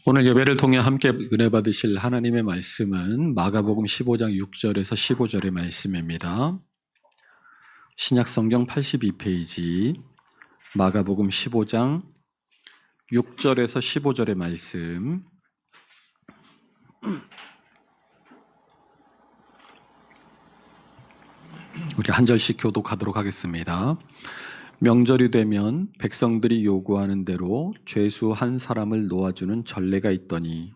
오늘 예배를 통해 함께 은혜 받으실 하나님의 말씀은 마가복음 15장 6절에서 15절의 말씀입니다. 신약성경 82페이지 마가복음 15장 6절에서 15절의 말씀, 우리 한 절씩 교독하도록 하겠습니다. 명절이 되면 백성들이 요구하는 대로 죄수 한 사람을 놓아주는 전례가 있더니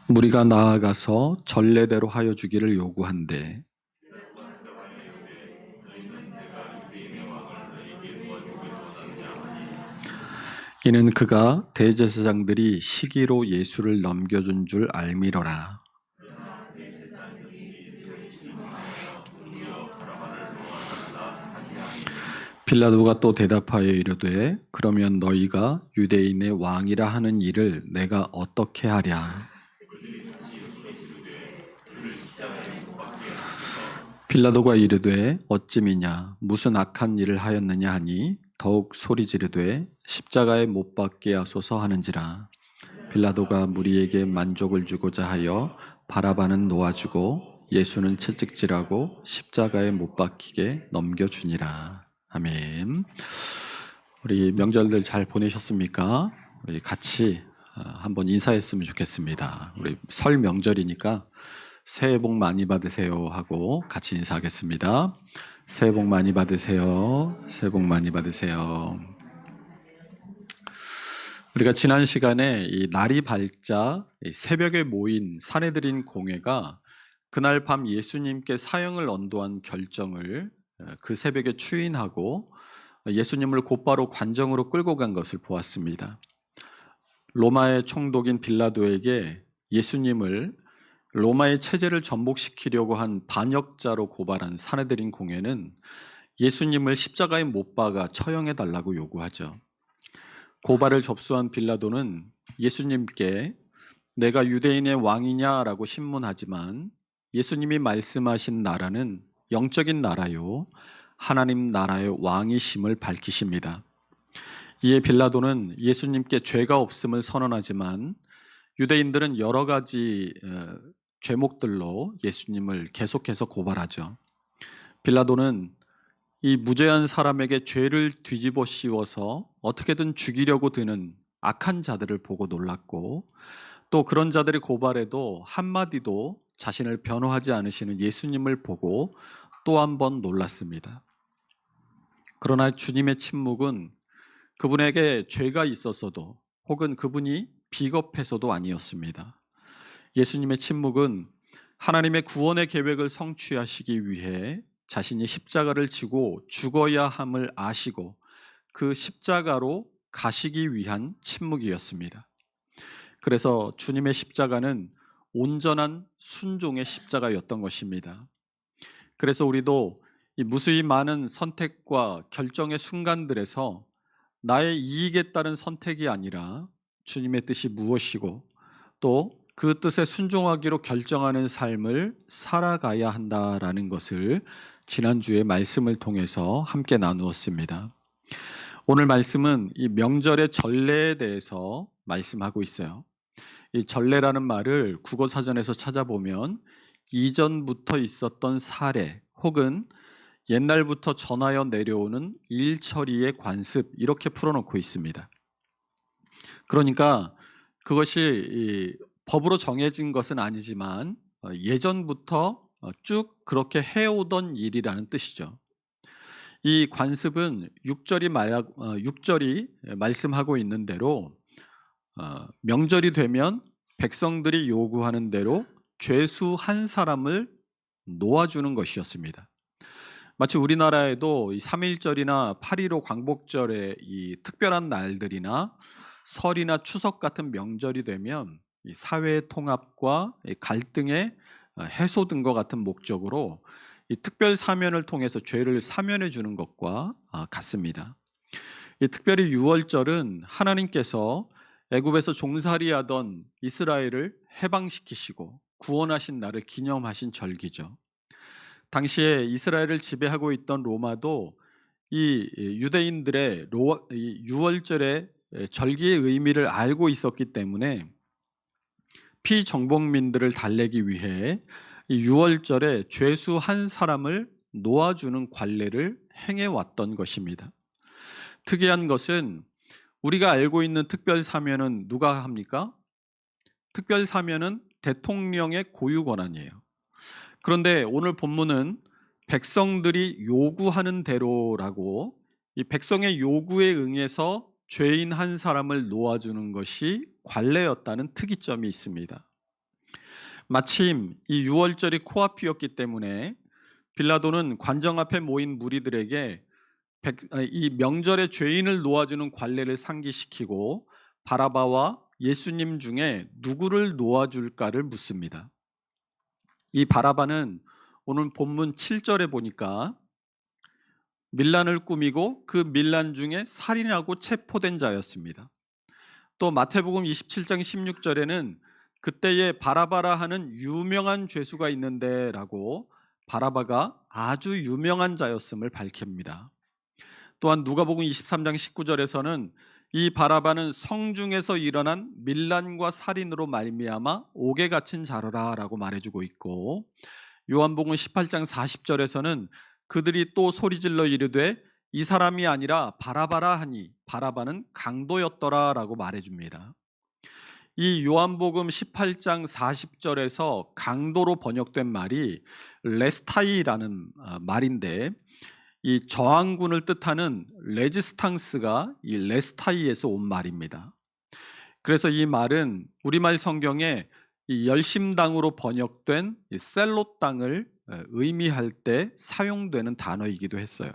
무리가 나아가서 전례대로 하여 주기를 요구한대. 이는 그가 대제사장들이 시기로 예수를 넘겨준 줄 알미러라. 빌라도가 또 대답하여 이르되 그러면 너희가 유대인의 왕이라 하는 일을 내가 어떻게 하랴. 빌라도가 이르되 어찌미냐 무슨 악한 일을 하였느냐 하니 더욱 소리 지르되 십자가에 못 박게 하소서 하는지라. 빌라도가 무리에게 만족을 주고자 하여 바라바는 놓아주고 예수는 채찍질하고 십자가에 못 박히게 넘겨주니라. 아멘. 우리 명절들 잘 보내셨습니까? 우리 같이 한번 인사했으면 좋겠습니다. 우리 설 명절이니까 새해 복 많이 받으세요 하고 같이 인사하겠습니다. 새해 복 많이 받으세요. 새해 복 많이 받으세요. 우리가 지난 시간에 이 날이 밝자 새벽에 모인 사내들인 공회가 그날 밤 예수님께 사형을 언도한 결정을 그 새벽에 추인하고 예수님을 곧바로 관정으로 끌고 간 것을 보았습니다. 로마의 총독인 빌라도에게 예수님을 로마의 체제를 전복시키려고 한 반역자로 고발한 사내들인 공회는 예수님을 십자가에 못 박아 처형해 달라고 요구하죠. 고발을 접수한 빌라도는 예수님께 내가 유대인의 왕이냐라고 신문하지만 예수님이 말씀하신 나라는 영적인 나라요 하나님 나라의 왕이심을 밝히십니다. 이에 빌라도는 예수님께 죄가 없음을 선언하지만 유대인들은 여러 가지 죄목들로 예수님을 계속해서 고발하죠. 빌라도는 이 무죄한 사람에게 죄를 뒤집어 씌워서 어떻게든 죽이려고 드는 악한 자들을 보고 놀랐고, 또 그런 자들이 고발해도 한마디도 자신을 변호하지 않으시는 예수님을 보고 또 한 번 놀랐습니다. 그러나 주님의 침묵은 그분에게 죄가 있었어도 혹은 그분이 비겁해서도 아니었습니다. 예수님의 침묵은 하나님의 구원의 계획을 성취하시기 위해 자신이 십자가를 지고 죽어야 함을 아시고 그 십자가로 가시기 위한 침묵이었습니다. 그래서 주님의 십자가는 온전한 순종의 십자가였던 것입니다. 그래서 우리도 이 무수히 많은 선택과 결정의 순간들에서 나의 이익에 따른 선택이 아니라 주님의 뜻이 무엇이고 또 그 뜻에 순종하기로 결정하는 삶을 살아가야 한다라는 것을 지난주에 말씀을 통해서 함께 나누었습니다. 오늘 말씀은 이 명절의 전례에 대해서 말씀하고 있어요. 이 전례라는 말을 국어사전에서 찾아보면 이전부터 있었던 사례 혹은 옛날부터 전하여 내려오는 일처리의 관습, 이렇게 풀어놓고 있습니다. 그러니까 그것이 법으로 정해진 것은 아니지만 예전부터 쭉 그렇게 해오던 일이라는 뜻이죠. 이 관습은 6절이 말씀하고 있는 대로 명절이 되면 백성들이 요구하는 대로 죄수 한 사람을 놓아주는 것이었습니다. 마치 우리나라에도 3.1절이나 8.15 광복절의 이 특별한 날들이나 설이나 추석 같은 명절이 되면 이 사회의 통합과 갈등의 해소 등과 같은 목적으로 이 특별 사면을 통해서 죄를 사면해 주는 것과 같습니다. 이 특별히 6월절은 하나님께서 애굽에서 종살이하던 이스라엘을 해방시키시고 구원하신 날을 기념하신 절기죠. 당시에 이스라엘을 지배하고 있던 로마도 이 유대인들의 이 유월절의 절기의 의미를 알고 있었기 때문에 피정복민들을 달래기 위해 이 유월절에 죄수 한 사람을 놓아주는 관례를 행해왔던 것입니다. 특이한 것은 우리가 알고 있는 특별 사면은 누가 합니까? 특별 사면은 대통령의 고유 권한이에요. 그런데 오늘 본문은 백성들이 요구하는 대로라고, 이 백성의 요구에 응해서 죄인 한 사람을 놓아주는 것이 관례였다는 특이점이 있습니다. 마침 이 유월절이 코앞이었기 때문에 빌라도는 관정 앞에 모인 무리들에게 이 명절에 죄인을 놓아주는 관례를 상기시키고 바라바와 예수님 중에 누구를 놓아줄까를 묻습니다. 이 바라바는 오늘 본문 7절에 보니까 밀란을 꾸미고 그 밀란 중에 살인하고 체포된 자였습니다. 또 마태복음 27장 16절에는 그때에 바라바라 하는 유명한 죄수가 있는데 라고 바라바가 아주 유명한 자였음을 밝힙니다. 또한 누가복음 23장 19절에서는 이 바라바는 성중에서 일어난 밀란과 살인으로 말미암아 옥에 갇힌 자라라고 말해주고 있고, 요한복음 18장 40절에서는 그들이 또 소리질러 이르되 이 사람이 아니라 바라바라 하니 바라바는 강도였더라라고 말해줍니다. 이 요한복음 18장 40절에서 강도로 번역된 말이 레스타이라는 말인데, 이 저항군을 뜻하는 레지스탕스가 이 레스타이에서 온 말입니다. 그래서 이 말은 우리말 성경에 이 열심당으로 번역된 이 셀롯 땅을 의미할 때 사용되는 단어이기도 했어요.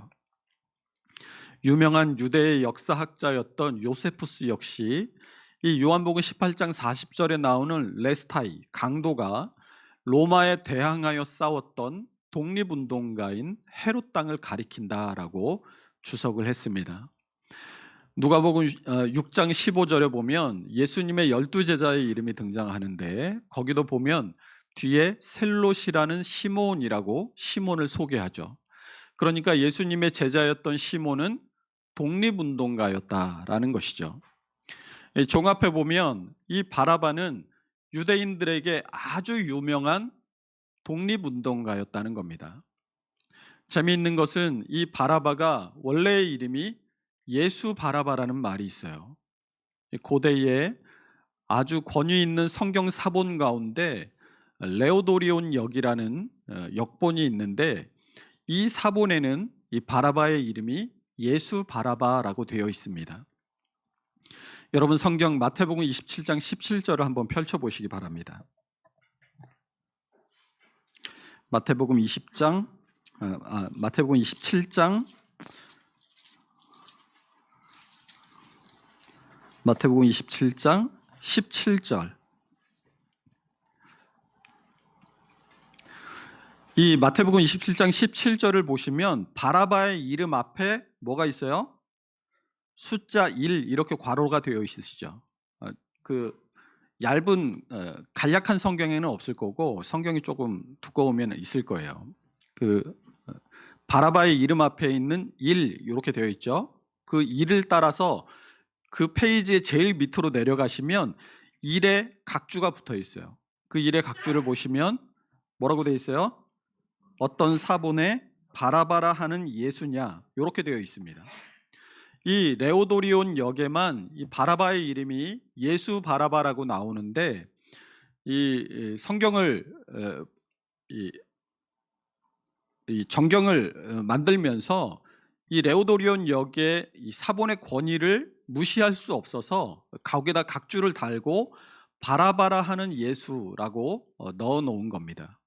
유명한 유대의 역사학자였던 요세푸스 역시 이 요한복음 18장 40절에 나오는 레스타이, 강도가 로마에 대항하여 싸웠던 독립운동가인 헤롯 땅을 가리킨다라고 주석을 했습니다. 누가복음 6장 15절에 보면 예수님의 12제자의 이름이 등장하는데, 거기도 보면 뒤에 셀롯이라는 시몬이라고 시몬을 소개하죠. 그러니까 예수님의 제자였던 시몬은 독립운동가였다라는 것이죠. 종합해 보면 이 바라바는 유대인들에게 아주 유명한 독립운동가였다는 겁니다. 재미있는 것은 이 바라바가 원래의 이름이 예수 바라바라는 말이 있어요. 고대에 아주 권위 있는 성경 사본 가운데 레오도리온 역이라는 역본이 있는데, 이 사본에는 이 바라바의 이름이 예수 바라바라고 되어 있습니다. 여러분 성경 마태복음 27장 17절을 한번 펼쳐보시기 바랍니다. 마태복음 27장 17절. 이 마태복음 27장 17절을 보시면 바라바의 이름 앞에 뭐가 있어요? 숫자 1 이렇게 괄호가 되어 있으시죠. 그 얇은 간략한 성경에는 없을 거고 성경이 조금 두꺼우면 있을 거예요. 그 바라바의 이름 앞에 있는 1 이렇게 되어 있죠. 그 1을 따라서 그 페이지의 제일 밑으로 내려가시면 1의 각주가 붙어 있어요. 그 1의 각주를 보시면 뭐라고 되어 있어요? 어떤 사본에 바라바라 하는 예수냐 이렇게 되어 있습니다. 이 레오도리온 역에만 이 바라바의 이름이 예수 바라바라고 나오는데, 이 성경을 이 정경을 만들면서 이 레오도리온 역의 이 사본의 권위를 무시할 수 없어서 거기에다 각주를 달고 바라바라 하는 예수라고 넣어 놓은 겁니다.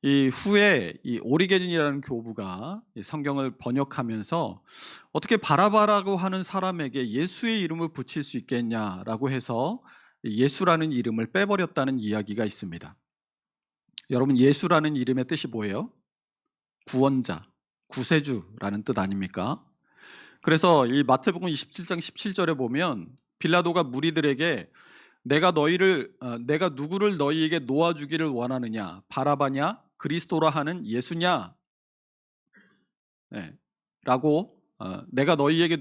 이 후에 이 오리겐이라는 교부가 성경을 번역하면서 어떻게 바라바라고 하는 사람에게 예수의 이름을 붙일 수 있겠냐라고 해서 예수라는 이름을 빼버렸다는 이야기가 있습니다. 여러분 예수라는 이름의 뜻이 뭐예요? 구원자, 구세주라는 뜻 아닙니까? 그래서 이 마태복음 27장 17절에 보면 빌라도가 무리들에게 내가 누구를 너희에게 놓아주기를 원하느냐, 바라바냐, 그리스도라 하는 예수냐? 네. 라고 내가 너희에게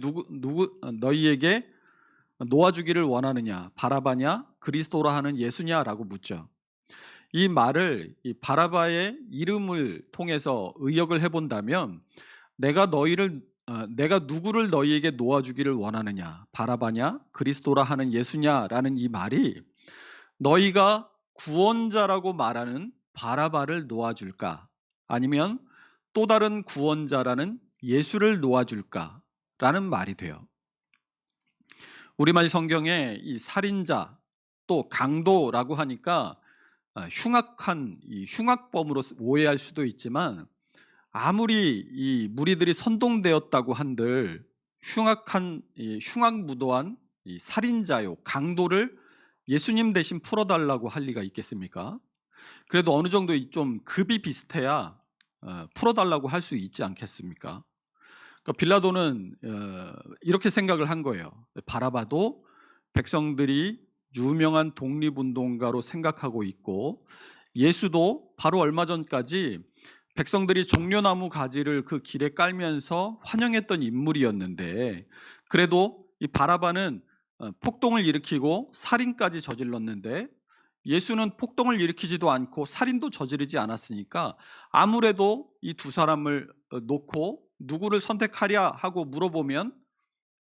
너희에게 놓아주기를 원하느냐, 바라바냐, 그리스도라 하는 예수냐라고 묻죠. 이 말을 이 바라바의 이름을 통해서 의역을 해본다면 내가 누구를 너희에게 놓아주기를 원하느냐, 바라바냐, 그리스도라 하는 예수냐라는 이 말이 너희가 구원자라고 말하는 바라바를 놓아줄까, 아니면 또 다른 구원자라는 예수를 놓아줄까라는 말이 돼요. 우리말 성경에 이 살인자 또 강도라고 하니까 흉악한 이 흉악범으로 오해할 수도 있지만, 아무리 이 무리들이 선동되었다고 한들 흉악한 흉악무도한 이 살인자요 강도를 예수님 대신 풀어달라고 할 리가 있겠습니까? 그래도 어느 정도 좀 급이 비슷해야 풀어달라고 할 수 있지 않겠습니까? 그러니까 빌라도는 이렇게 생각을 한 거예요. 바라바도 백성들이 유명한 독립운동가로 생각하고 있고, 예수도 바로 얼마 전까지 백성들이 종려나무 가지를 그 길에 깔면서 환영했던 인물이었는데, 그래도 이 바라바는 폭동을 일으키고 살인까지 저질렀는데 예수는 폭동을 일으키지도 않고 살인도 저지르지 않았으니까, 아무래도 이 두 사람을 놓고 누구를 선택하랴 하고 물어보면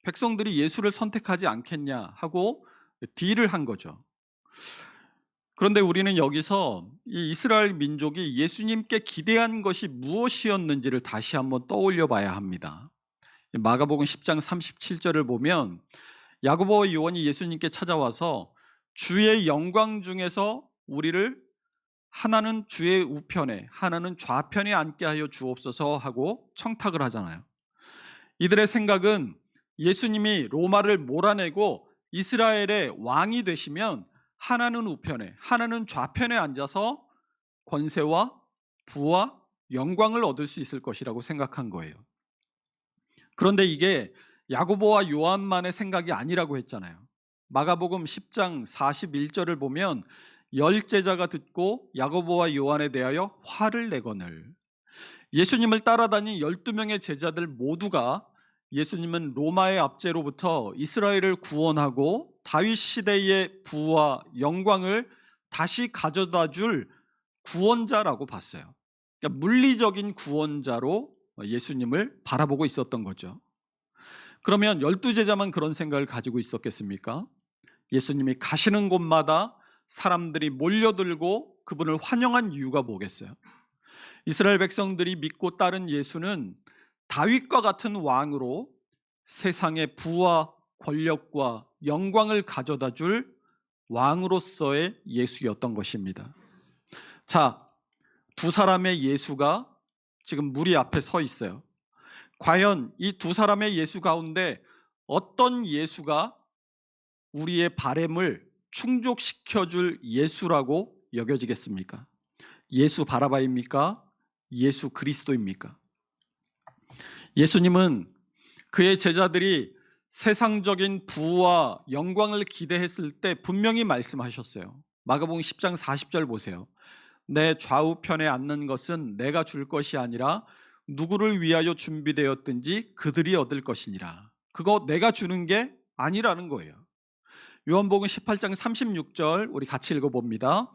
백성들이 예수를 선택하지 않겠냐 하고 딜을 한 거죠. 그런데 우리는 여기서 이 이스라엘 민족이 예수님께 기대한 것이 무엇이었는지를 다시 한번 떠올려 봐야 합니다. 마가복음 10장 37절을 보면 야고보와 요한이 예수님께 찾아와서 주의 영광 중에서 우리를 하나는 주의 우편에 하나는 좌편에 앉게 하여 주옵소서 하고 청탁을 하잖아요. 이들의 생각은 예수님이 로마를 몰아내고 이스라엘의 왕이 되시면 하나는 우편에 하나는 좌편에 앉아서 권세와 부와 영광을 얻을 수 있을 것이라고 생각한 거예요. 그런데 이게 야고보와 요한만의 생각이 아니라고 했잖아요. 마가복음 10장 41절을 보면 열 제자가 듣고 야고보와 요한에 대하여 화를 내거늘. 예수님을 따라다닌 12명의 제자들 모두가 예수님은 로마의 압제로부터 이스라엘을 구원하고 다윗 시대의 부와 영광을 다시 가져다 줄 구원자라고 봤어요. 그러니까 물리적인 구원자로 예수님을 바라보고 있었던 거죠. 그러면 12제자만 그런 생각을 가지고 있었겠습니까? 예수님이 가시는 곳마다 사람들이 몰려들고 그분을 환영한 이유가 뭐겠어요? 이스라엘 백성들이 믿고 따른 예수는 다윗과 같은 왕으로 세상의 부와 권력과 영광을 가져다 줄 왕으로서의 예수였던 것입니다. 자, 두 사람의 예수가 지금 무리 앞에 서 있어요. 과연 이 두 사람의 예수 가운데 어떤 예수가 우리의 바램을 충족시켜줄 예수라고 여겨지겠습니까? 예수 바라바입니까? 예수 그리스도입니까? 예수님은 그의 제자들이 세상적인 부와 영광을 기대했을 때 분명히 말씀하셨어요. 마가복음 10장 40절 보세요. 내 좌우편에 앉는 것은 내가 줄 것이 아니라 누구를 위하여 준비되었든지 그들이 얻을 것이니라. 그거 내가 주는 게 아니라는 거예요. 요한복음 18장 36절 우리 같이 읽어봅니다.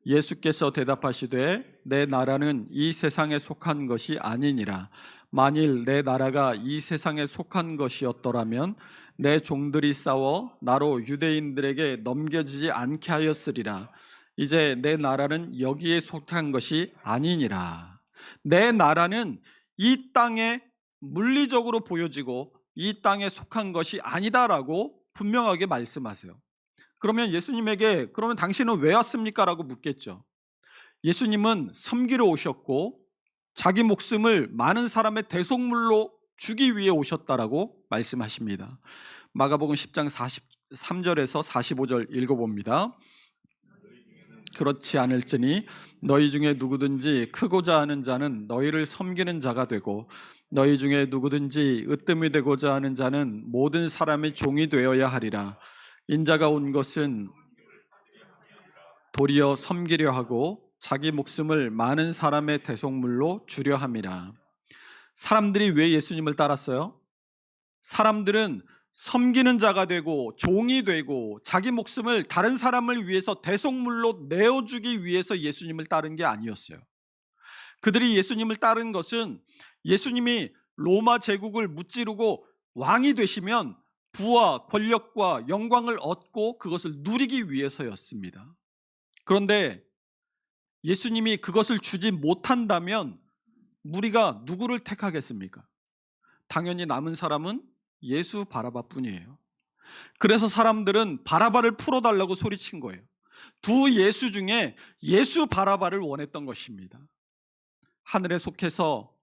예수께서 대답하시되 내 나라는 이 세상에 속한 것이 아니니라. 만일 내 나라가 이 세상에 속한 것이었더라면 내 종들이 싸워 나로 유대인들에게 넘겨지지 않게 하였으리라. 이제 내 나라는 여기에 속한 것이 아니니라. 내 나라는 이 땅에 물리적으로 보여지고 이 땅에 속한 것이 아니다라고 분명하게 말씀하세요. 그러면 예수님에게 그러면 당신은 왜 왔습니까? 라고 묻겠죠. 예수님은 섬기러 오셨고 자기 목숨을 많은 사람의 대속물로 주기 위해 오셨다라고 말씀하십니다. 마가복음 10장 43절에서 45절 읽어봅니다. 그렇지 않을지니 너희 중에 누구든지 크고자 하는 자는 너희를 섬기는 자가 되고 너희 중에 누구든지 으뜸이 되고자 하는 자는 모든 사람의 종이 되어야 하리라. 인자가 온 것은 도리어 섬기려 하고 자기 목숨을 많은 사람의 대속물로 주려 함이라. 사람들이 왜 예수님을 따랐어요? 사람들은 섬기는 자가 되고 종이 되고 자기 목숨을 다른 사람을 위해서 대속물로 내어주기 위해서 예수님을 따른 게 아니었어요. 그들이 예수님을 따른 것은 예수님이 로마 제국을 무찌르고 왕이 되시면 부와 권력과 영광을 얻고 그것을 누리기 위해서였습니다. 그런데 예수님이 그것을 주지 못한다면 무리가 누구를 택하겠습니까? 당연히 남은 사람은 예수 바라바뿐이에요. 그래서 사람들은 바라바를 풀어달라고 소리친 거예요. 두 예수 중에 예수 바라바를 원했던 것입니다. 하늘에 속해서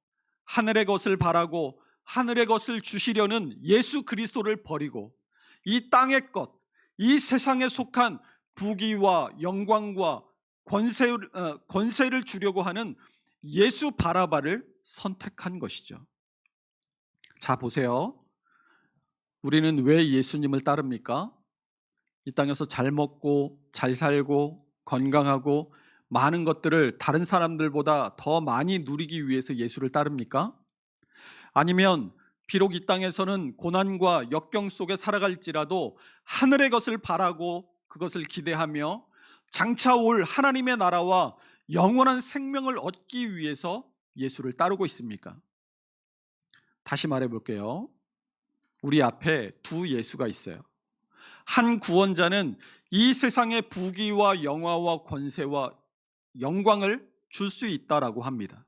하늘의 것을 바라고 하늘의 것을 주시려는 예수 그리스도를 버리고 이 땅의 것, 이 세상에 속한 부귀와 영광과 권세를 주려고 하는 예수 바라바를 선택한 것이죠. 자, 보세요. 우리는 왜 예수님을 따릅니까? 이 땅에서 잘 먹고 잘 살고 건강하고 많은 것들을 다른 사람들보다 더 많이 누리기 위해서 예수를 따릅니까? 아니면 비록 이 땅에서는 고난과 역경 속에 살아갈지라도 하늘의 것을 바라고 그것을 기대하며 장차 올 하나님의 나라와 영원한 생명을 얻기 위해서 예수를 따르고 있습니까? 다시 말해 볼게요. 우리 앞에 두 예수가 있어요. 한 구원자는 이 세상의 부귀와 영화와 권세와 영광을 줄 수 있다라고 합니다.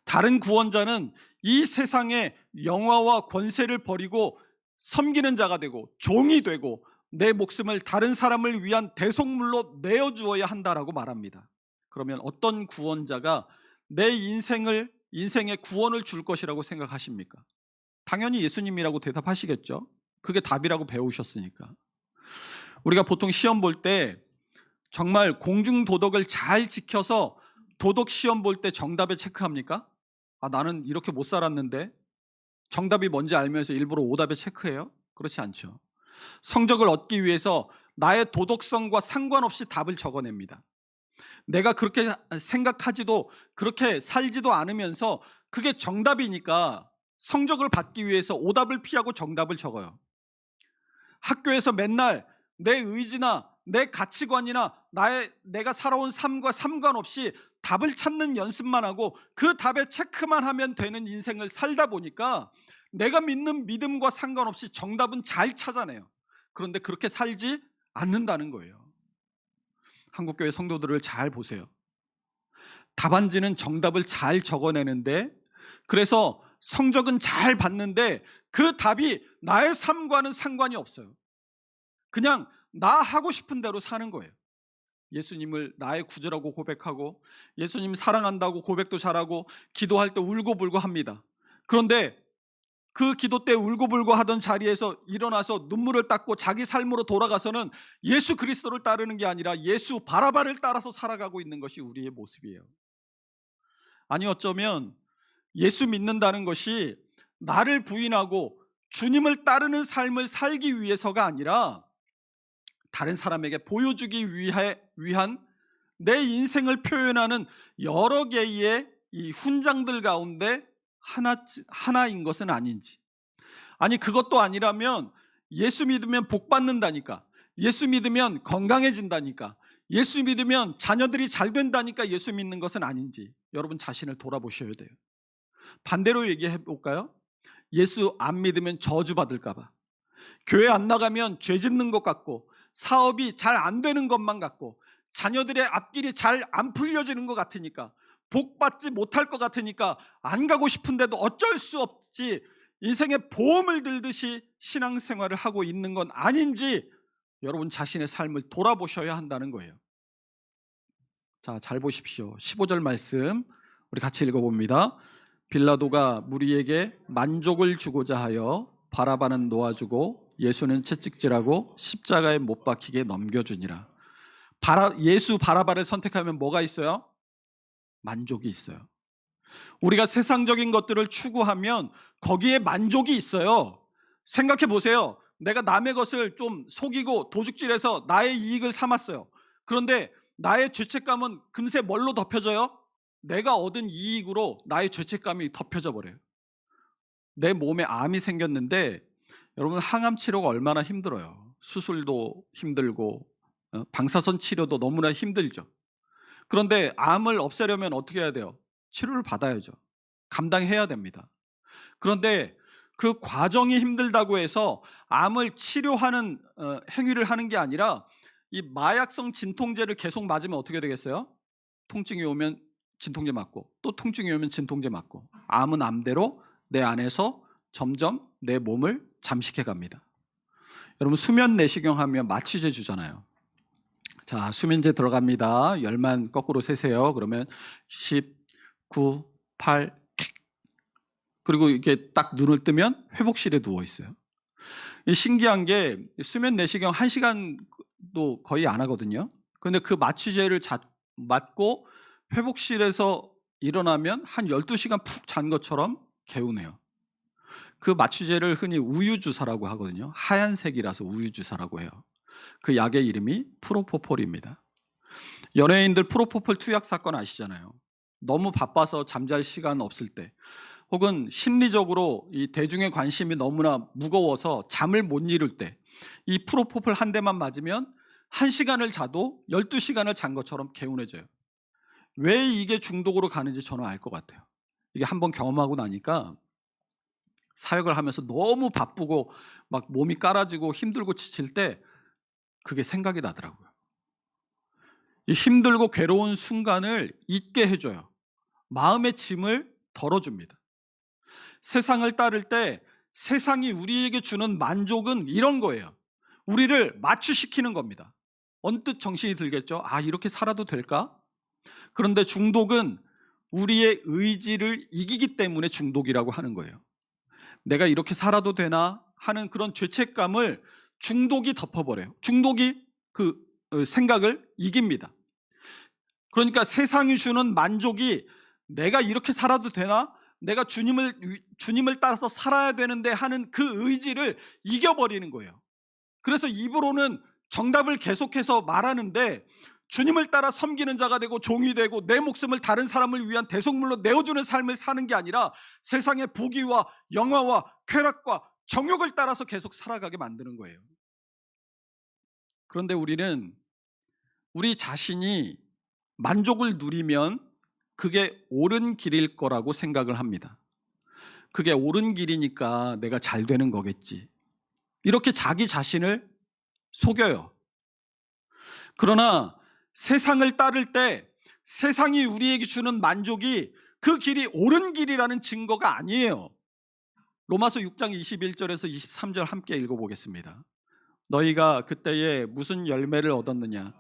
다른 구원자는 이 세상의 영화와 권세를 버리고 섬기는 자가 되고 종이 되고 내 목숨을 다른 사람을 위한 대속물로 내어주어야 한다라고 말합니다. 그러면 어떤 구원자가 내 인생의 구원을 줄 것이라고 생각하십니까? 당연히 예수님이라고 대답하시겠죠. 그게 답이라고 배우셨으니까. 우리가 보통 시험 볼 때 정말 공중도덕을 잘 지켜서 도덕 시험 볼 때 정답에 체크합니까? 나는 이렇게 못 살았는데 정답이 뭔지 알면서 일부러 오답에 체크해요? 그렇지 않죠. 성적을 얻기 위해서 나의 도덕성과 상관없이 답을 적어냅니다. 내가 그렇게 생각하지도 그렇게 살지도 않으면서 그게 정답이니까 성적을 받기 위해서 오답을 피하고 정답을 적어요. 학교에서 맨날 내 의지나 내 가치관이나 내가 살아온 삶과 상관없이 답을 찾는 연습만 하고 그 답에 체크만 하면 되는 인생을 살다 보니까 내가 믿는 믿음과 상관없이 정답은 잘 찾아내요. 그런데 그렇게 살지 않는다는 거예요. 한국교회 성도들을 잘 보세요. 답안지는 정답을 잘 적어내는데 그래서 성적은 잘 받는데 그 답이 나의 삶과는 상관이 없어요. 그냥 나 하고 싶은 대로 사는 거예요. 예수님을 나의 구주라고 고백하고 예수님 사랑한다고 고백도 잘하고 기도할 때 울고불고 합니다. 그런데 그 기도 때 울고불고 하던 자리에서 일어나서 눈물을 닦고 자기 삶으로 돌아가서는 예수 그리스도를 따르는 게 아니라 예수 바라바를 따라서 살아가고 있는 것이 우리의 모습이에요. 아니 어쩌면 예수 믿는다는 것이 나를 부인하고 주님을 따르는 삶을 살기 위해서가 아니라 다른 사람에게 보여주기 위한 내 인생을 표현하는 여러 개의 이 훈장들 가운데 하나인 것은 아닌지. 아니 그것도 아니라면 예수 믿으면 복 받는다니까, 예수 믿으면 건강해진다니까, 예수 믿으면 자녀들이 잘 된다니까 예수 믿는 것은 아닌지 여러분 자신을 돌아보셔야 돼요. 반대로 얘기해 볼까요? 예수 안 믿으면 저주 받을까 봐, 교회 안 나가면 죄 짓는 것 같고 사업이 잘 안 되는 것만 같고 자녀들의 앞길이 잘 안 풀려지는 것 같으니까 복 받지 못할 것 같으니까 안 가고 싶은데도 어쩔 수 없지 인생의 보험을 들듯이 신앙생활을 하고 있는 건 아닌지 여러분 자신의 삶을 돌아보셔야 한다는 거예요. 자, 잘 보십시오. 15절 말씀 우리 같이 읽어봅니다. 빌라도가 무리에게 만족을 주고자 하여 바라바는 놓아주고 예수는 채찍질하고 십자가에 못 박히게 넘겨주니라. 예수 바라바를 선택하면 뭐가 있어요? 만족이 있어요. 우리가 세상적인 것들을 추구하면 거기에 만족이 있어요. 생각해 보세요. 내가 남의 것을 좀 속이고 도둑질해서 나의 이익을 삼았어요. 그런데 나의 죄책감은 금세 뭘로 덮여져요? 내가 얻은 이익으로 나의 죄책감이 덮여져 버려요. 내 몸에 암이 생겼는데 여러분 항암 치료가 얼마나 힘들어요. 수술도 힘들고 방사선 치료도 너무나 힘들죠. 그런데 암을 없애려면 어떻게 해야 돼요? 치료를 받아야죠. 감당해야 됩니다. 그런데 그 과정이 힘들다고 해서 암을 치료하는 행위를 하는 게 아니라 이 마약성 진통제를 계속 맞으면 어떻게 되겠어요? 통증이 오면 진통제 맞고 또 통증이 오면 진통제 맞고 암은 암대로 내 안에서 점점 내 몸을 잠식해 갑니다. 여러분 수면 내시경 하면 마취제 주잖아요. 자, 수면제 들어갑니다. 열만 거꾸로 세세요. 그러면 10, 9, 8 그리고 이렇게 딱 눈을 뜨면 회복실에 누워 있어요. 신기한 게 수면 내시경 1시간도 거의 안 하거든요. 그런데 그 마취제를 맞고 회복실에서 일어나면 한 12시간 푹 잔 것처럼 개운해요. 그 마취제를 흔히 우유주사라고 하거든요. 하얀색이라서 우유주사라고 해요. 그 약의 이름이 프로포폴입니다. 연예인들 프로포폴 투약 사건 아시잖아요. 너무 바빠서 잠잘 시간 없을 때 혹은 심리적으로 이 대중의 관심이 너무나 무거워서 잠을 못 이룰 때 이 프로포폴 한 대만 맞으면 1시간을 자도 12시간을 잔 것처럼 개운해져요. 왜 이게 중독으로 가는지 저는 알 것 같아요. 이게 한번 경험하고 나니까 사역을 하면서 너무 바쁘고 막 몸이 깔아지고 힘들고 지칠 때 그게 생각이 나더라고요. 이 힘들고 괴로운 순간을 잊게 해줘요. 마음의 짐을 덜어줍니다. 세상을 따를 때 세상이 우리에게 주는 만족은 이런 거예요. 우리를 마취시키는 겁니다. 언뜻 정신이 들겠죠. 아, 이렇게 살아도 될까? 그런데 중독은 우리의 의지를 이기기 때문에 중독이라고 하는 거예요. 내가 이렇게 살아도 되나 하는 그런 죄책감을 중독이 덮어버려요. 중독이 그 생각을 이깁니다. 그러니까 세상이 주는 만족이 내가 이렇게 살아도 되나? 내가 주님을 따라서 살아야 되는데 하는 그 의지를 이겨버리는 거예요. 그래서 입으로는 정답을 계속해서 말하는데 주님을 따라 섬기는 자가 되고 종이 되고 내 목숨을 다른 사람을 위한 대속물로 내어주는 삶을 사는 게 아니라 세상의 부귀와 영화와 쾌락과 정욕을 따라서 계속 살아가게 만드는 거예요. 그런데 우리는 우리 자신이 만족을 누리면 그게 옳은 길일 거라고 생각을 합니다. 그게 옳은 길이니까 내가 잘 되는 거겠지. 이렇게 자기 자신을 속여요. 그러나 세상을 따를 때 세상이 우리에게 주는 만족이 그 길이 옳은 길이라는 증거가 아니에요. 로마서 6장 21절에서 23절 함께 읽어보겠습니다. 너희가 그때에 무슨 열매를 얻었느냐?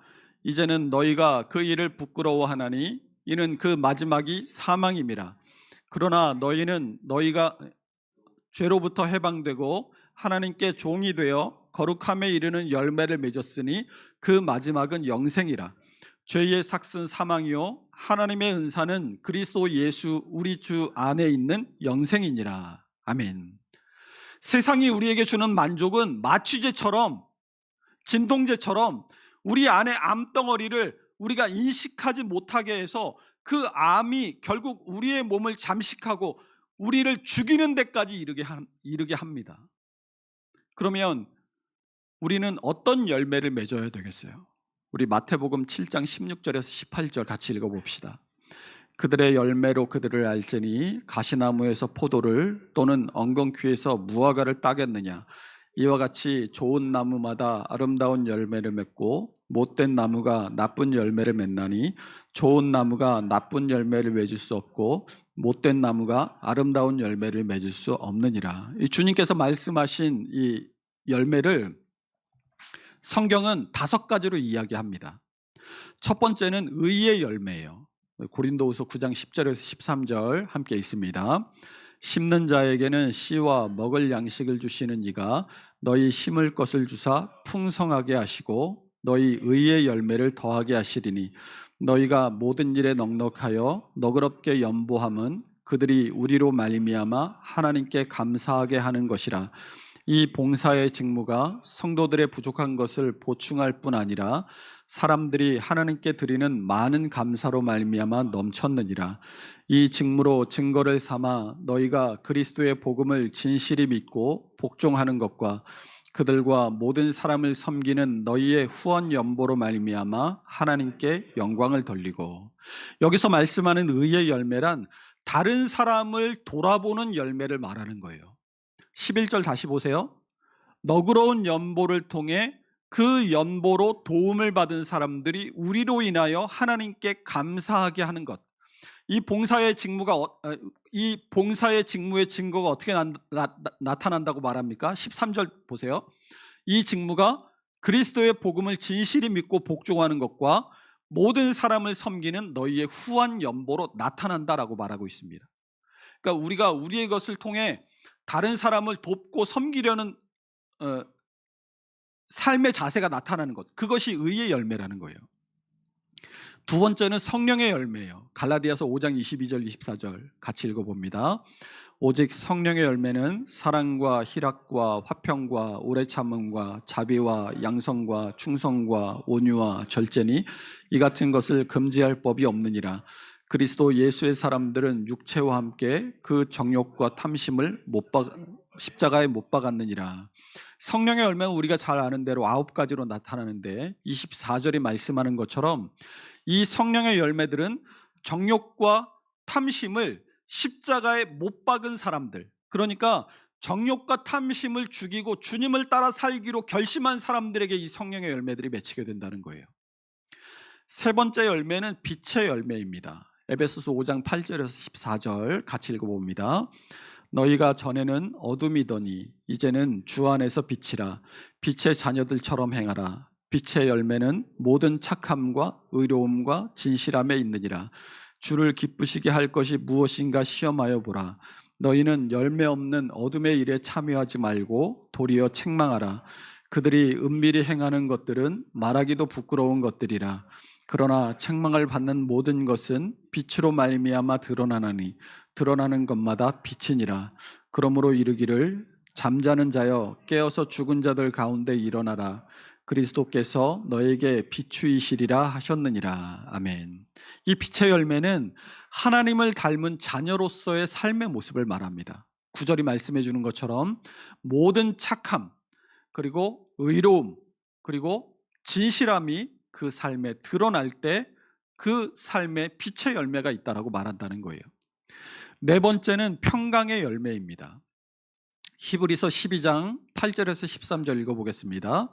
이제는 너희가 그 일을 부끄러워하나니 이는 그 마지막이 사망임이라. 그러나 너희는 너희가 죄로부터 해방되고 하나님께 종이 되어 거룩함에 이르는 열매를 맺었으니 그 마지막은 영생이라. 죄의 삭은 사망이요 하나님의 은사는 그리스도 예수 우리 주 안에 있는 영생이니라. 아멘. 세상이 우리에게 주는 만족은 마취제처럼 진통제처럼 우리 안에 암덩어리를 우리가 인식하지 못하게 해서 그 암이 결국 우리의 몸을 잠식하고 우리를 죽이는 데까지 이르게 합니다. 그러면 우리는 어떤 열매를 맺어야 되겠어요? 우리 마태복음 7장 16절에서 18절 같이 읽어봅시다. 그들의 열매로 그들을 알지니 가시나무에서 포도를 또는 엉겅퀴에서 무화과를 따겠느냐. 이와 같이 좋은 나무마다 아름다운 열매를 맺고 못된 나무가 나쁜 열매를 맺나니 좋은 나무가 나쁜 열매를 맺을 수 없고 못된 나무가 아름다운 열매를 맺을 수 없느니라. 이 주님께서 말씀하신 이 열매를 성경은 5가지로 이야기합니다. 첫 번째는 의의 열매예요. 고린도후서 9장 10절에서 13절 함께 있습니다. 심는 자에게는 씨와 먹을 양식을 주시는 이가 너희 심을 것을 주사 풍성하게 하시고 너희 의의 열매를 더하게 하시리니 너희가 모든 일에 넉넉하여 너그럽게 연보함은 그들이 우리로 말미암아 하나님께 감사하게 하는 것이라. 이 봉사의 직무가 성도들의 부족한 것을 보충할 뿐 아니라 사람들이 하나님께 드리는 많은 감사로 말미암아 넘쳤느니라. 이 직무로 증거를 삼아 너희가 그리스도의 복음을 진실히 믿고 복종하는 것과 그들과 모든 사람을 섬기는 너희의 후원 연보로 말미암아 하나님께 영광을 돌리고. 여기서 말씀하는 의의 열매란 다른 사람을 돌아보는 열매를 말하는 거예요. 11절 다시 보세요. 너그러운 연보를 통해 그 연보로 도움을 받은 사람들이 우리로 인하여 하나님께 감사하게 하는 것. 이 봉사의 직무의 증거가 어떻게 나타난다고 말합니까? 13절 보세요. 이 직무가 그리스도의 복음을 진실히 믿고 복종하는 것과 모든 사람을 섬기는 너희의 후한 연보로 나타난다라고 말하고 있습니다. 그러니까 우리가 우리의 것을 통해 다른 사람을 돕고 섬기려는 삶의 자세가 나타나는 것, 그것이 의의 열매라는 거예요. 두 번째는 성령의 열매예요. 갈라디아서 5장 22절 24절 같이 읽어봅니다. 오직 성령의 열매는 사랑과 희락과 화평과 오래 참음과 자비와 양성과 충성과 온유와 절제니 이 같은 것을 금지할 법이 없느니라. 그리스도 예수의 사람들은 육체와 함께 그 정욕과 탐심을 십자가에 못 박았느니라. 성령의 열매는 우리가 잘 아는 대로 9가지로 나타나는데 24절이 말씀하는 것처럼 이 성령의 열매들은 정욕과 탐심을 십자가에 못 박은 사람들, 그러니까 정욕과 탐심을 죽이고 주님을 따라 살기로 결심한 사람들에게 이 성령의 열매들이 맺히게 된다는 거예요. 세 번째 열매는 빛의 열매입니다. 에베소서 5장 8절에서 14절 같이 읽어봅니다. 너희가 전에는 어둠이더니 이제는 주 안에서 빛이라. 빛의 자녀들처럼 행하라. 빛의 열매는 모든 착함과 의로움과 진실함에 있느니라. 주를 기쁘시게 할 것이 무엇인가 시험하여 보라. 너희는 열매 없는 어둠의 일에 참여하지 말고 도리어 책망하라. 그들이 은밀히 행하는 것들은 말하기도 부끄러운 것들이라. 그러나 책망을 받는 모든 것은 빛으로 말미암아 드러나나니 드러나는 것마다 빛이니라. 그러므로 이르기를 잠자는 자여 깨어서 죽은 자들 가운데 일어나라. 그리스도께서 너에게 비추이시리라 하셨느니라. 아멘. 이 빛의 열매는 하나님을 닮은 자녀로서의 삶의 모습을 말합니다. 9절이 말씀해 주는 것처럼 모든 착함, 그리고 의로움, 그리고 진실함이 그 삶에 드러날 때 그 삶에 빛의 열매가 있다라고 말한다는 거예요. 네 번째는 평강의 열매입니다. 히브리서 12장 8절에서 13절 읽어보겠습니다.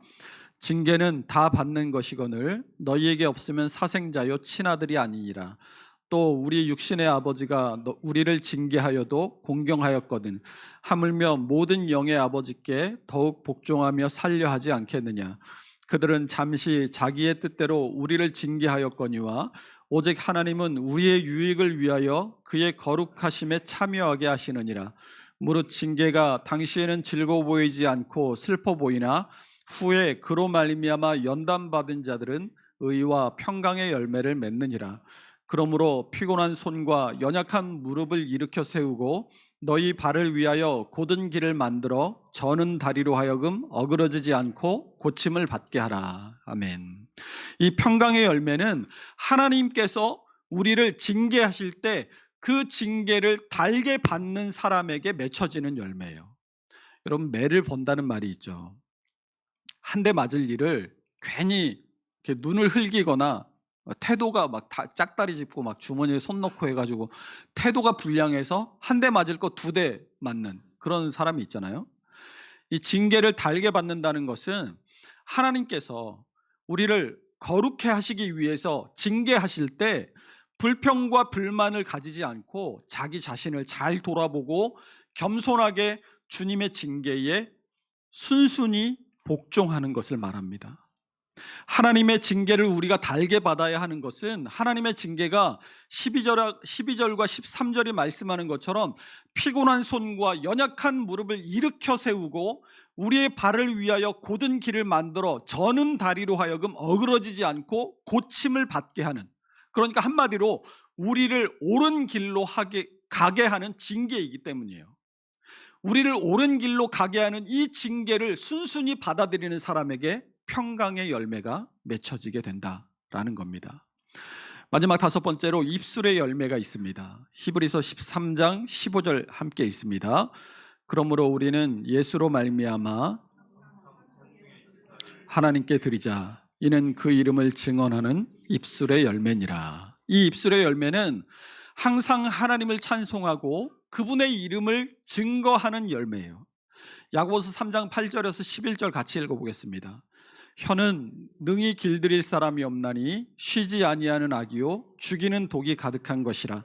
징계는 다 받는 것이거늘 너희에게 없으면 사생자요 친아들이 아니니라. 또 우리 육신의 아버지가 우리를 징계하여도 공경하였거든 하물며 모든 영의 아버지께 더욱 복종하며 살려 하지 않겠느냐. 그들은 잠시 자기의 뜻대로 우리를 징계하였거니와 오직 하나님은 우리의 유익을 위하여 그의 거룩하심에 참여하게 하시느니라. 무릇 징계가 당시에는 즐거워 보이지 않고 슬퍼 보이나 후에 그로 말미암아 연단받은 자들은 의와 평강의 열매를 맺느니라. 그러므로 피곤한 손과 연약한 무릎을 일으켜 세우고 너희 발을 위하여 곧은 길을 만들어 저는 다리로 하여금 어그러지지 않고 고침을 받게 하라. 아멘. 이 평강의 열매는 하나님께서 우리를 징계하실 때 그 징계를 달게 받는 사람에게 맺혀지는 열매예요. 여러분, 매를 본다는 말이 있죠. 한 대 맞을 일을 괜히 이렇게 눈을 흘기거나 태도가 막 짝다리 짚고 막 주머니에 손 넣고 해가지고 태도가 불량해서 한 대 맞을 거 2대 맞는 그런 사람이 있잖아요. 이 징계를 달게 받는다는 것은 하나님께서 우리를 거룩해 하시기 위해서 징계하실 때 불평과 불만을 가지지 않고 자기 자신을 잘 돌아보고 겸손하게 주님의 징계에 순순히 복종하는 것을 말합니다. 하나님의 징계를 우리가 달게 받아야 하는 것은 하나님의 징계가 12절과 13절이 말씀하는 것처럼 피곤한 손과 연약한 무릎을 일으켜 세우고 우리의 발을 위하여 곧은 길을 만들어 저는 다리로 하여금 어그러지지 않고 고침을 받게 하는, 그러니까 한마디로 우리를 옳은 길로 가게 하는 징계이기 때문이에요. 우리를 옳은 길로 가게 하는 이 징계를 순순히 받아들이는 사람에게 평강의 열매가 맺혀지게 된다라는 겁니다. 마지막 다섯 번째로 입술의 열매가 있습니다. 히브리서 13장 15절 함께 있습니다. 그러므로 우리는 예수로 말미암아 하나님께 드리자. 이는 그 이름을 증언하는 입술의 열매니라. 이 입술의 열매는 항상 하나님을 찬송하고 그분의 이름을 증거하는 열매예요. 야고보서 3장 8절에서 11절 같이 읽어보겠습니다. 혀는 능히 길들일 사람이 없나니 쉬지 아니하는 악이요 죽이는 독이 가득한 것이라.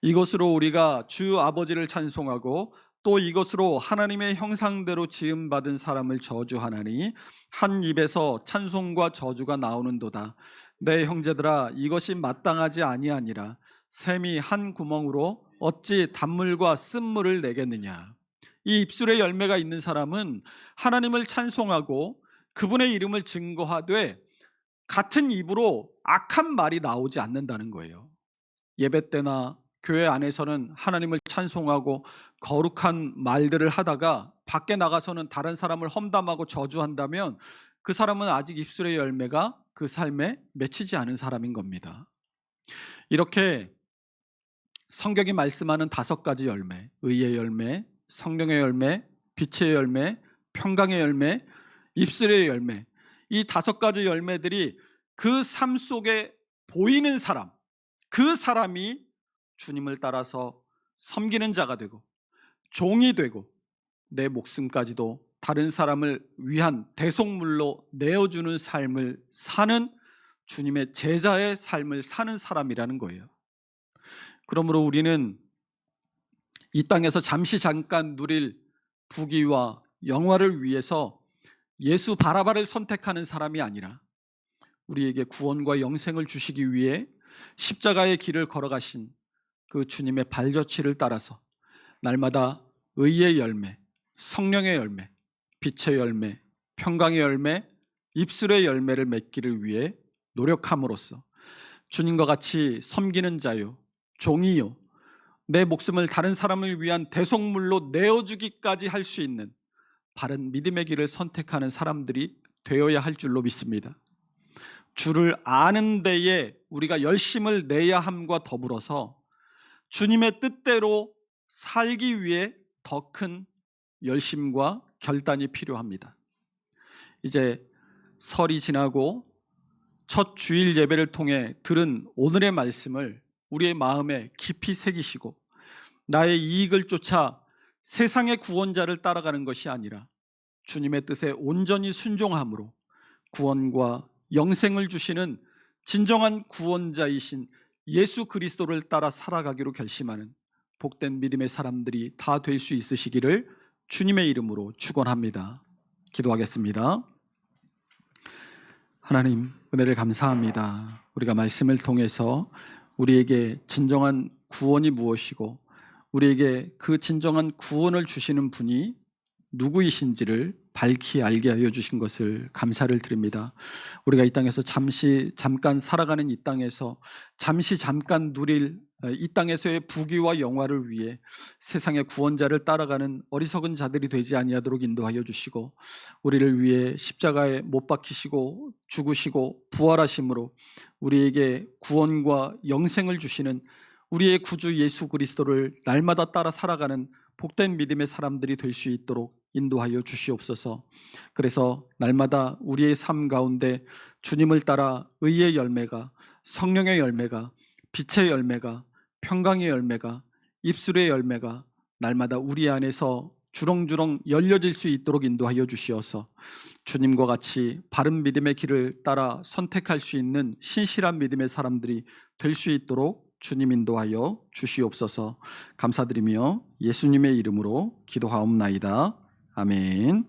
이것으로 우리가 주 아버지를 찬송하고 또 이것으로 하나님의 형상대로 지음받은 사람을 저주하나니 한 입에서 찬송과 저주가 나오는도다. 내 형제들아, 이것이 마땅하지 아니하니라. 샘이 한 구멍으로 어찌 단물과 쓴물을 내겠느냐. 이 입술의 열매가 있는 사람은 하나님을 찬송하고 그분의 이름을 증거하되 같은 입으로 악한 말이 나오지 않는다는 거예요. 예배 때나 교회 안에서는 하나님을 찬송하고 거룩한 말들을 하다가 밖에 나가서는 다른 사람을 험담하고 저주한다면 그 사람은 아직 입술의 열매가 그 삶에 맺히지 않은 사람인 겁니다. 이렇게 성경이 말씀하는 다섯 가지 열매, 의의 열매, 성령의 열매, 빛의 열매, 평강의 열매, 입술의 열매, 이 다섯 가지 열매들이 그 삶 속에 보이는 사람, 그 사람이 주님을 따라서 섬기는 자가 되고 종이 되고 내 목숨까지도 다른 사람을 위한 대속물로 내어주는 삶을 사는 주님의 제자의 삶을 사는 사람이라는 거예요. 그러므로 우리는 이 땅에서 잠깐 누릴 부귀와 영화를 위해서 예수 바라바를 선택하는 사람이 아니라 우리에게 구원과 영생을 주시기 위해 십자가의 길을 걸어가신 그 주님의 발자취를 따라서 날마다 의의 열매, 성령의 열매, 빛의 열매, 평강의 열매, 입술의 열매를 맺기를 위해 노력함으로써 주님과 같이 섬기는 자요, 종이요, 내 목숨을 다른 사람을 위한 대속물로 내어주기까지 할 수 있는 바른 믿음의 길을 선택하는 사람들이 되어야 할 줄로 믿습니다. 주를 아는 데에 우리가 열심을 내야 함과 더불어서 주님의 뜻대로 살기 위해 더 큰 열심과 결단이 필요합니다. 이제 설이 지나고 첫 주일 예배를 통해 들은 오늘의 말씀을 우리의 마음에 깊이 새기시고 나의 이익을 쫓아 세상의 구원자를 따라가는 것이 아니라 주님의 뜻에 온전히 순종함으로 구원과 영생을 주시는 진정한 구원자이신 예수 그리스도를 따라 살아가기로 결심하는 복된 믿음의 사람들이 다 될 수 있으시기를 주님의 이름으로 축원합니다. 기도하겠습니다. 하나님, 은혜를 감사합니다. 우리가 말씀을 통해서 우리에게 진정한 구원이 무엇이고 우리에게 그 진정한 구원을 주시는 분이 누구이신지를 밝히 알게 하여 주신 것을 감사를 드립니다. 우리가 이 땅에서 잠깐 살아가는 이 땅에서 잠깐 누릴 이 땅에서의 부귀와 영화를 위해 세상의 구원자를 따라가는 어리석은 자들이 되지 아니하도록 인도하여 주시고 우리를 위해 십자가에 못 박히시고 죽으시고 부활하심으로 우리에게 구원과 영생을 주시는 우리의 구주 예수 그리스도를 날마다 따라 살아가는 복된 믿음의 사람들이 될 수 있도록 인도하여 주시옵소서. 그래서 날마다 우리의 삶 가운데 주님을 따라 의의 열매가, 성령의 열매가, 빛의 열매가, 평강의 열매가, 입술의 열매가 날마다 우리 안에서 주렁주렁 열려질 수 있도록 인도하여 주시어서 주님과 같이 바른 믿음의 길을 따라 선택할 수 있는 신실한 믿음의 사람들이 될 수 있도록 주님 인도하여 주시옵소서. 감사드리며 예수님의 이름으로 기도하옵나이다. 아멘.